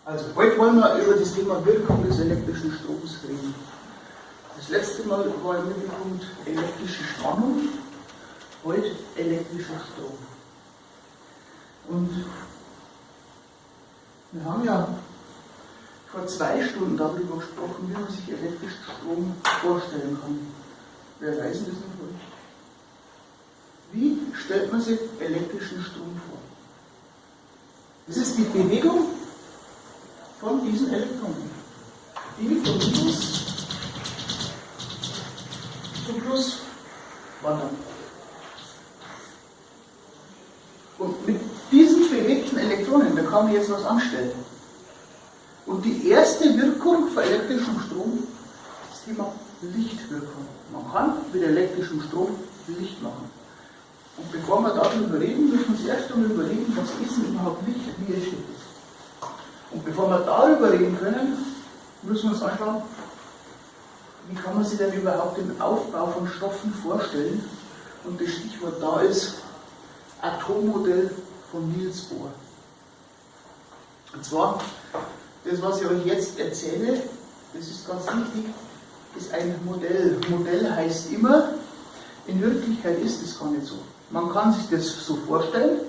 Also, heute wollen wir über das Thema Wirkung des elektrischen Stroms reden. Das letzte Mal war im Mittelpunkt elektrische Spannung, heute elektrischer Strom. Und wir haben ja vor 2 Stunden darüber gesprochen, wie man sich elektrischen Strom vorstellen kann. Wer weiß das nicht von euch? Wie stellt man sich elektrischen Strom vor? Das ist die Bewegung von diesen Elektronen, die von Minus zu Plus wandern. Und mit diesen bewegten Elektronen, da kann man jetzt was anstellen. Und die erste Wirkung von elektrischem Strom ist das Thema Lichtwirkung. Man kann mit elektrischem Strom Licht machen. Und bevor wir darüber reden, müssen wir uns erst einmal überlegen, was ist denn überhaupt Licht, wie entsteht es. Und bevor wir darüber reden können, müssen wir uns anschauen, wie kann man sich denn überhaupt den Aufbau von Stoffen vorstellen. Und das Stichwort da ist Atommodell von Niels Bohr. Und zwar, das, was ich euch jetzt erzähle, das ist ganz wichtig, ist ein Modell. Modell heißt immer, in Wirklichkeit ist es gar nicht so. Man kann sich das so vorstellen,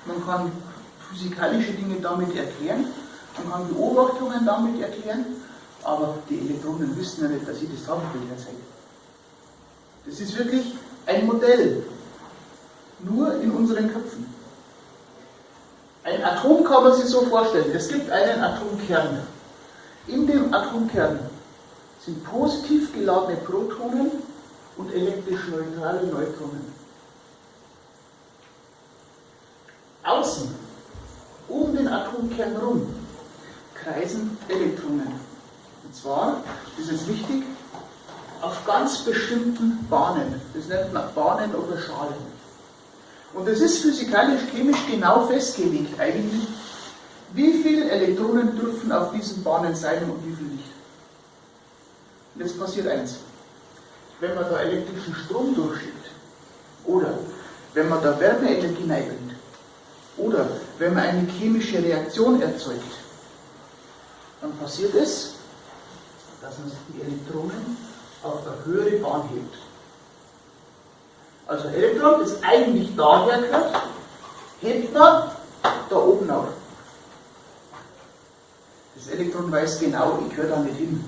man kann physikalische Dinge damit erklären, man kann Beobachtungen damit erklären, aber die Elektronen wissen ja nicht, dass ich das Tafelbild erzähle. Das ist wirklich ein Modell, nur in unseren Köpfen. Ein Atom kann man sich so vorstellen, es gibt einen Atomkern. In dem Atomkern sind positiv geladene Protonen und elektrisch neutrale Neutronen. Außen, um den Atomkern herum, kreisen Elektronen. Und zwar, das ist wichtig, auf ganz bestimmten Bahnen. Das nennt man Bahnen oder Schalen. Und es ist physikalisch-chemisch genau festgelegt eigentlich, wie viele Elektronen dürfen auf diesen Bahnen sein und wie viel nicht. Und jetzt passiert eins. Wenn man da elektrischen Strom durchschickt, oder wenn man da Wärmeenergie reinbringt, oder wenn man eine chemische Reaktion erzeugt, dann passiert es, dass man sich die Elektronen auf eine höhere Bahn hebt. Also Elektron, das eigentlich daher gehört, hebt man da oben auf. Das Elektron weiß genau, ich gehöre da nicht hin.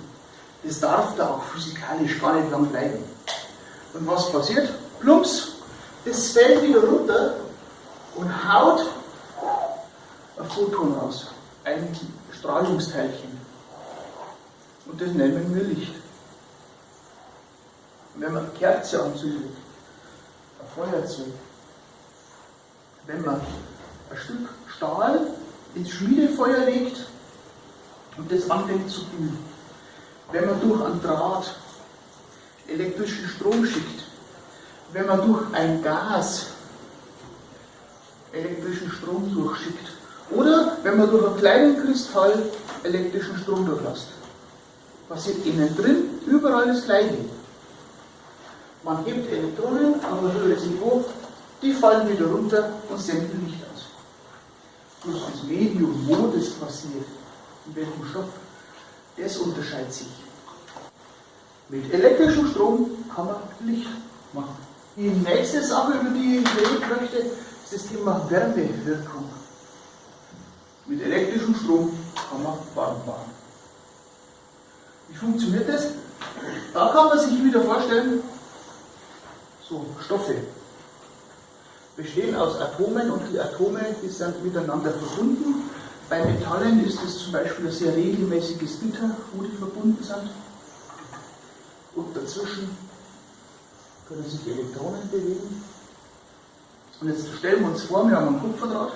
Das darf da auch physikalisch gar nicht lang bleiben. Und was passiert? Plumps, das fällt wieder runter und haut ein Photon raus, ein Strahlungsteilchen. Und das nennen wir Licht. Und wenn man eine Kerze anzündet, ein Feuerzeug, wenn man ein Stück Stahl ins Schmiedefeuer legt und das anfängt zu glühen, wenn man durch einen Draht elektrischen Strom schickt, wenn man durch ein Gas elektrischen Strom durchschickt oder wenn man durch einen kleinen Kristall elektrischen Strom durchlässt, passiert innen drin überall das Gleiche. Man hebt Elektronen auf ein höheres Niveau, die fallen wieder runter und senden Licht aus. Durch das Medium, wo das passiert, in welchem Stoff, das unterscheidet sich. Mit elektrischem Strom kann man Licht machen. Die nächste Sache, über die ich reden möchte, ist das Thema Wärmewirkung. Mit elektrischem Strom kann man warm machen. Wie funktioniert das? Da kann man sich wieder vorstellen, so Stoffe bestehen aus Atomen und die Atome, die sind miteinander verbunden. Bei Metallen ist es zum Beispiel ein sehr regelmäßiges Gitter, wo die verbunden sind. Und dazwischen können sich Elektronen bewegen. Und jetzt stellen wir uns vor, wir haben einen Kupferdraht,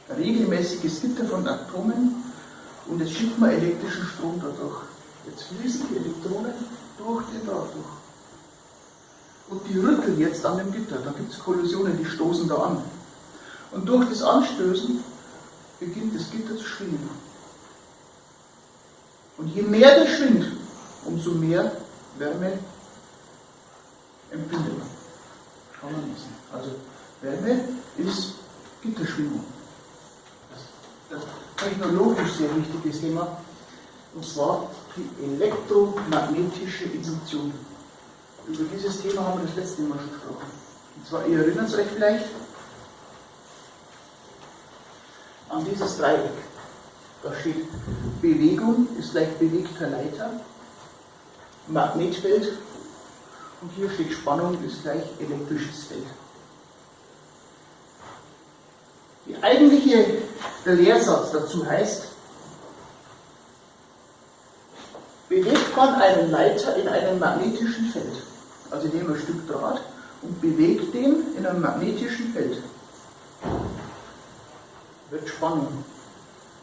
ein regelmäßiges Gitter von Atomen und jetzt schickt man elektrischen Strom dadurch. Jetzt fließen die Elektronen durch den Draht durch. Und die rütteln jetzt an dem Gitter, da gibt es Kollisionen, die stoßen da an. Und durch das Anstößen beginnt das Gitter zu schwingen. Und je mehr das schwingt, umso mehr Wärme empfindet man. Kann man messen. Also Wärme ist Gitterschwingung. Das technologisch sehr wichtiges Thema, und zwar die elektromagnetische Induktion. Über dieses Thema haben wir das letzte Mal schon gesprochen. Und zwar, ihr erinnert euch vielleicht an dieses Dreieck. Da steht Bewegung ist gleich bewegter Leiter, Magnetfeld, und hier steht Spannung ist gleich elektrisches Feld. Der Lehrsatz dazu heißt, bewegt man einen Leiter in einem magnetischen Feld, also nehmen wir ein Stück Draht und bewegt den in einem magnetischen Feld, wird Spannung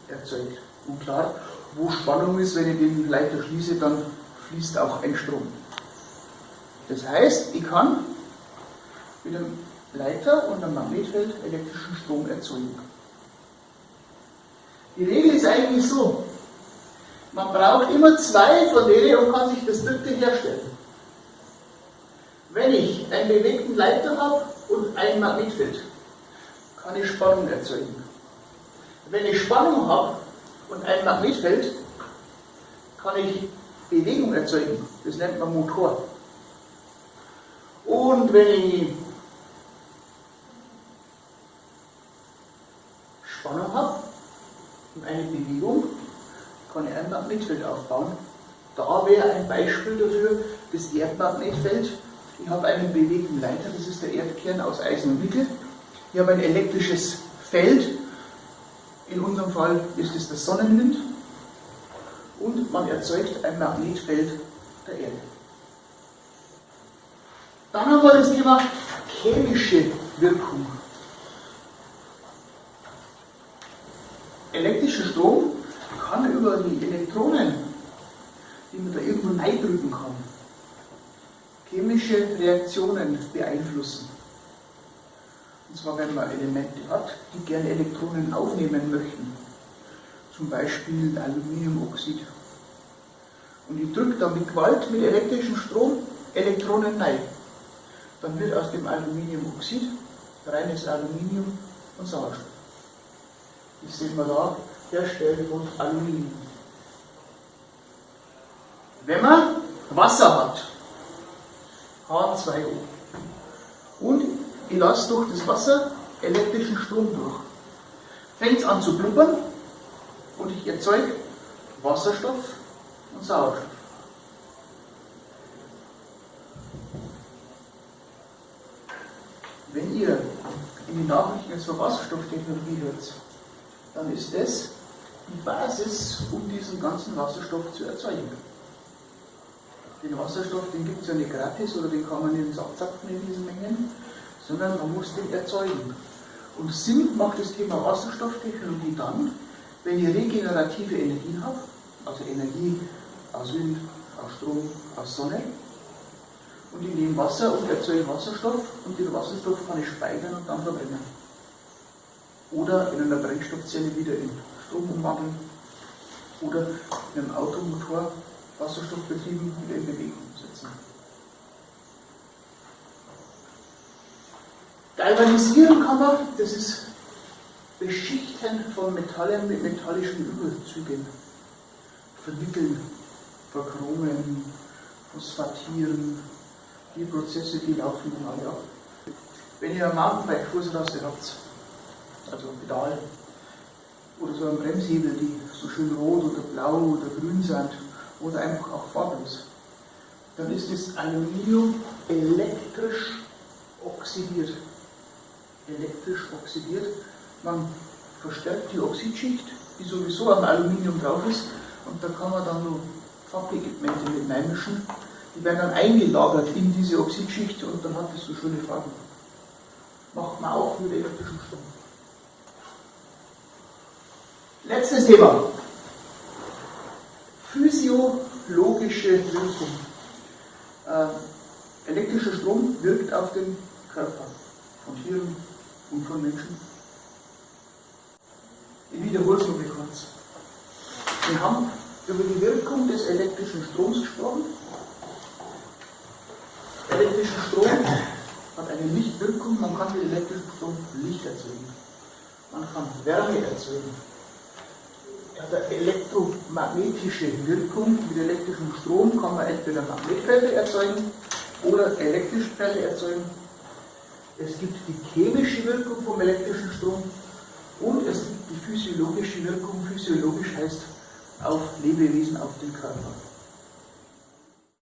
erzeugt. Und klar, wo Spannung ist, wenn ich den Leiter schließe, dann fließt auch ein Strom. Das heißt, ich kann mit einem Leiter und einem Magnetfeld elektrischen Strom erzeugen. Die Regel ist eigentlich so, man braucht immer zwei von denen und kann sich das dritte herstellen. Wenn ich einen bewegten Leiter habe und ein Magnetfeld, kann ich Spannung erzeugen. Wenn ich Spannung habe und ein Magnetfeld, kann ich Bewegung erzeugen. Das nennt man Motor. Und wenn ich Spannung habe und eine Bewegung, kann ich ein Magnetfeld aufbauen. Da wäre ein Beispiel dafür das Erdmagnetfeld. Ich habe einen bewegten Leiter, das ist der Erdkern aus Eisen und Nickel. Ich habe ein elektrisches Feld, in unserem Fall ist es das Sonnenwind, und man erzeugt ein Magnetfeld der Erde. Dann haben wir das Thema chemische Wirkung. Elektrischer Strom kann über die Elektronen, die man da irgendwo reindrücken kann, chemische Reaktionen beeinflussen. Und zwar, wenn man Elemente hat, die gerne Elektronen aufnehmen möchten. Zum Beispiel Aluminiumoxid. Und ich drücke dann mit Gewalt, mit elektrischem Strom, Elektronen rein. Dann wird aus dem Aluminiumoxid reines Aluminium und Sauerstoff. Das sehen wir da, Herstellung von Aluminium. Wenn man Wasser hat, H2O, und ich lasse durch das Wasser elektrischen Strom durch, fängt es an zu blubbern und ich erzeuge Wasserstoff und Sauerstoff. Wenn ihr in die Nachrichten jetzt von Wasserstofftechnologie hört, dann ist das die Basis, um diesen ganzen Wasserstoff zu erzeugen. Den Wasserstoff, den gibt es ja nicht gratis oder den kann man nicht abzapfen in diesen Mengen, sondern man muss den erzeugen. Und Sinn macht das Thema Wasserstofftechnologie dann, wenn ich regenerative Energien habe, also Energie aus Wind, aus Strom, aus Sonne, und ich nehme Wasser und erzeuge Wasserstoff, und den Wasserstoff kann ich speichern und dann verbrennen. Oder in einer Brennstoffzelle wieder in Strom umwandeln, oder in einem Automotor Wasserstoffbetrieben wieder in Bewegung setzen. Galvanisieren kann man, das ist Beschichten von Metallen mit metallischen Überzügen. Vernickeln, verchromen, phosphatieren, die Prozesse, die laufen dann alle ab. Wenn ihr ein Mountainbike-Fußraste habt, also Pedal, oder so ein Bremshebel, die so schön rot oder blau oder grün sind, oder einfach auch farblos, dann ist das Aluminium elektrisch oxidiert. Elektrisch oxidiert. Man verstärkt die Oxidschicht, die sowieso am Aluminium drauf ist, und da kann man dann noch Farbpigmente mit reinmischen. Die werden dann eingelagert in diese Oxidschicht und dann hat es so schöne Farben. Macht man auch mit elektrischem Strom. Letztes Thema. Physiologische Wirkung. Elektrischer Strom wirkt auf den Körper von Tieren und von Menschen. Ich wiederhole es noch mal kurz. Wir haben über die Wirkung des elektrischen Stroms gesprochen. Elektrischer Strom hat eine Lichtwirkung, man kann mit elektrischem Strom Licht erzeugen. Man kann Wärme erzeugen. eine elektromagnetische Wirkung. Mit elektrischem Strom kann man entweder Magnetfelder erzeugen oder elektrische Felder erzeugen. Es gibt die chemische Wirkung vom elektrischen Strom und es gibt die physiologische Wirkung. Physiologisch heißt auf Lebewesen, auf den Körper.